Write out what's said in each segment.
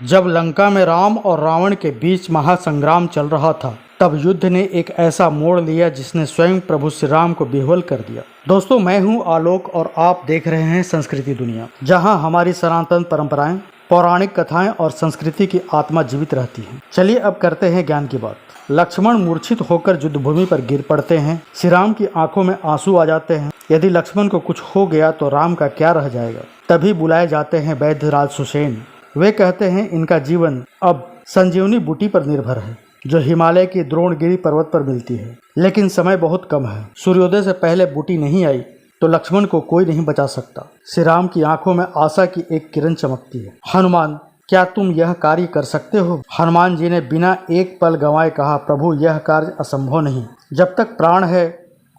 जब लंका में राम और रावण के बीच महासंग्राम चल रहा था, तब युद्ध ने एक ऐसा मोड़ लिया जिसने स्वयं प्रभु श्री राम को विह्वल कर दिया। दोस्तों, मैं हूं आलोक और आप देख रहे हैं संस्कृति दुनिया, जहां हमारी सनातन परंपराएं, पौराणिक कथाएं और संस्कृति की आत्मा जीवित रहती है। चलिए अब करते हैं ज्ञान की बात। लक्ष्मण मूर्छित होकर युद्ध भूमि पर गिर पड़ते हैं। श्री राम की आंखों में आंसू आ जाते हैं। यदि लक्ष्मण को कुछ हो गया तो राम का क्या रह जाएगा। तभी बुलाए जाते हैं वैद्यराज सुषेण। वे कहते हैं इनका जीवन अब संजीवनी बूटी पर निर्भर है, जो हिमालय की द्रोणगिरी पर्वत पर मिलती है। लेकिन समय बहुत कम है। सूर्योदय से पहले बूटी नहीं आई तो लक्ष्मण को कोई नहीं बचा सकता। श्री राम की आंखों में आशा की एक किरण चमकती है। हनुमान, क्या तुम यह कार्य कर सकते हो? हनुमान जी ने बिना एक पल गंवाए कहा, प्रभु यह कार्य असंभव नहीं। जब तक प्राण है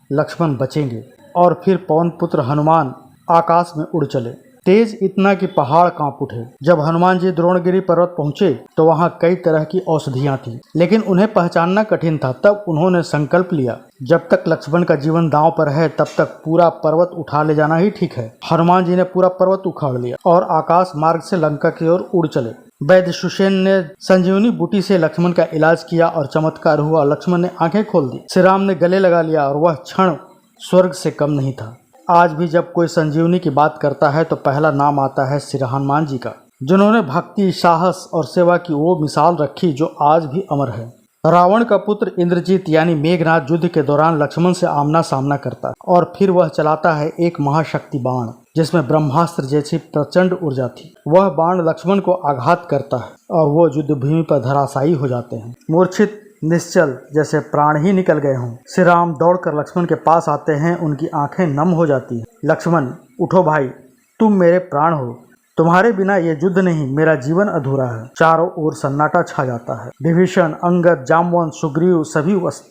लक्ष्मण बचेंगे। और फिर पवन पुत्र हनुमान आकाश में उड़ चले, तेज इतना कि पहाड़ कांप उठे। जब हनुमान जी द्रोणगिरी पर्वत पहुंचे तो वहां कई तरह की औषधियां थी, लेकिन उन्हें पहचानना कठिन था। तब उन्होंने संकल्प लिया, जब तक लक्ष्मण का जीवन दांव पर है तब तक पूरा पर्वत उठा ले जाना ही ठीक है। हनुमान जी ने पूरा पर्वत उखाड़ लिया और आकाश मार्ग से लंका की ओर उड़ चले। वैद्य सुषेण ने संजीवनी बूटी से लक्ष्मण का इलाज किया और चमत्कार हुआ। लक्ष्मण ने आंखें खोल दी। श्री राम ने गले लगा लिया और वह क्षण स्वर्ग से कम नहीं था। आज भी जब कोई संजीवनी की बात करता है तो पहला नाम आता है श्री हनुमान जी का, जिन्होंने भक्ति, साहस और सेवा की वो मिसाल रखी जो आज भी अमर है। रावण का पुत्र इंद्रजीत यानी मेघनाद युद्ध के दौरान लक्ष्मण से आमना सामना करता है और फिर वह चलाता है एक महाशक्ति बाण, जिसमें ब्रह्मास्त्र जैसी प्रचंड ऊर्जा थी। वह बाण लक्ष्मण को आघात करता है और वो युद्ध भूमि पर धराशायी हो जाते हैं, मूर्छित, निश्चल, जैसे प्राण ही निकल गए हों। श्री राम दौड़कर लक्ष्मण के पास आते हैं। उनकी आंखें नम हो जाती हैं। लक्ष्मण, उठो भाई, तुम मेरे प्राण हो। तुम्हारे बिना ये युद्ध नहीं, मेरा जीवन अधूरा है। चारों ओर सन्नाटा छा जाता है। विभीषण, अंगद, जामवंत, सुग्रीव सभी उपस्थित।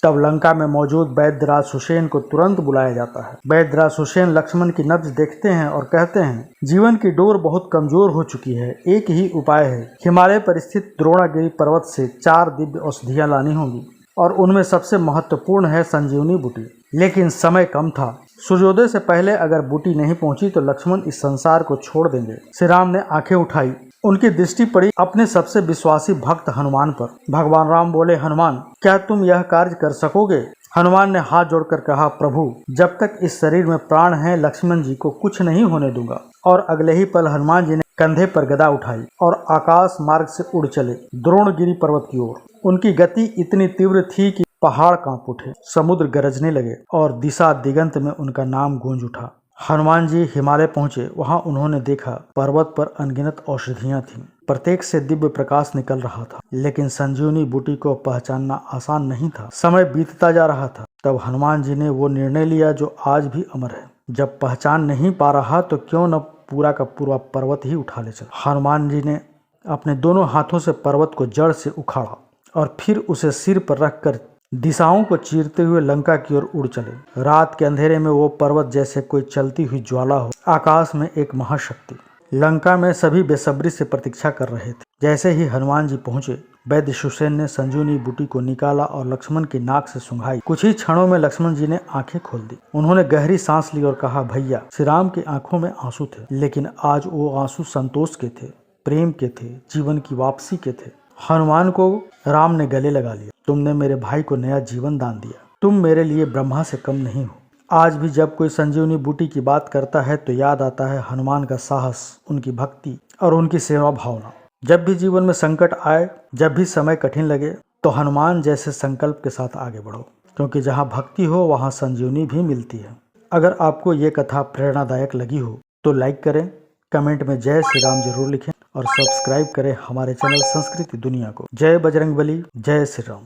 तब लंका में मौजूद वैद्यराज सुषेण को तुरंत बुलाया जाता है। वैद्यराज सुषेण लक्ष्मण की नब्ज देखते हैं और कहते हैं, जीवन की डोर बहुत कमजोर हो चुकी है। एक ही उपाय है, हिमालय पर स्थित द्रोणागिरी पर्वत से 4 दिव्य औषधियां लानी होंगी और उनमें सबसे महत्वपूर्ण है संजीवनी बूटी। लेकिन समय कम था। सूर्योदय से पहले अगर बूटी नहीं पहुंची तो लक्ष्मण इस संसार को छोड़ देंगे। श्री राम ने आंखें उठाई। उनकी दृष्टि पड़ी अपने सबसे विश्वासी भक्त हनुमान पर। भगवान राम बोले, हनुमान, क्या तुम यह कार्य कर सकोगे? हनुमान ने हाथ जोड़कर कहा, प्रभु जब तक इस शरीर में प्राण है लक्ष्मण जी को कुछ नहीं होने दूंगा। और अगले ही पल हनुमान जी ने कंधे पर गदा उठाई और आकाश मार्ग से उड़ चले द्रोणगिरी पर्वत की ओर। उनकी गति इतनी तीव्र थी कि पहाड़ कांप उठे, समुद्र गरजने लगे और दिशा दिगंत में उनका नाम गूंज उठा। हनुमान जी हिमालय पहुंचे। वहां उन्होंने देखा पर्वत पर अनगिनत औषधियां थीं। प्रत्येक से दिव्य प्रकाश निकल रहा था, लेकिन संजीवनी बूटी को पहचानना आसान नहीं था। समय बीतता जा रहा था। तब हनुमान जी ने वो निर्णय लिया जो आज भी अमर है, जब पहचान नहीं पा रहा तो क्यों न पूरा का पूरा पर्वत ही उठा ले चला। हनुमान जी ने अपने दोनों हाथों से पर्वत को जड़ से उखाड़ा और फिर उसे सिर पर रखकर दिशाओं को चीरते हुए लंका की ओर उड़ चले। रात के अंधेरे में वो पर्वत जैसे कोई चलती हुई ज्वाला हो, आकाश में एक महाशक्ति। लंका में सभी बेसब्री से प्रतीक्षा कर रहे थे। जैसे ही हनुमान जी पहुंचे, वैद्य सुषेण ने संजीवनी बूटी को निकाला और लक्ष्मण की नाक से सूंघाई। कुछ ही क्षणों में लक्ष्मण जी ने आंखें खोल दी। उन्होंने गहरी सांस ली और कहा, भैया। श्री राम की आंखों में आंसू थे, लेकिन आज वो आंसू संतोष के थे, प्रेम के थे, जीवन की वापसी के थे। हनुमान को राम ने गले लगा लिया। तुमने मेरे भाई को नया जीवन दान दिया। तुम मेरे लिए ब्रह्मा से कम नहीं हो। आज भी जब कोई संजीवनी बूटी की बात करता है तो याद आता है हनुमान का साहस, उनकी भक्ति और उनकी सेवा भावना। जब भी जीवन में संकट आए, जब भी समय कठिन लगे, तो हनुमान जैसे संकल्प के साथ आगे बढ़ो, क्योंकि जहाँ भक्ति हो वहाँ संजीवनी भी मिलती है। अगर आपको ये कथा प्रेरणादायक लगी हो तो लाइक करें, कमेंट में जय श्री राम जरूर लिखें और सब्सक्राइब करें हमारे चैनल संस्कृति दुनिया को। जय बजरंगबली, जय श्री राम।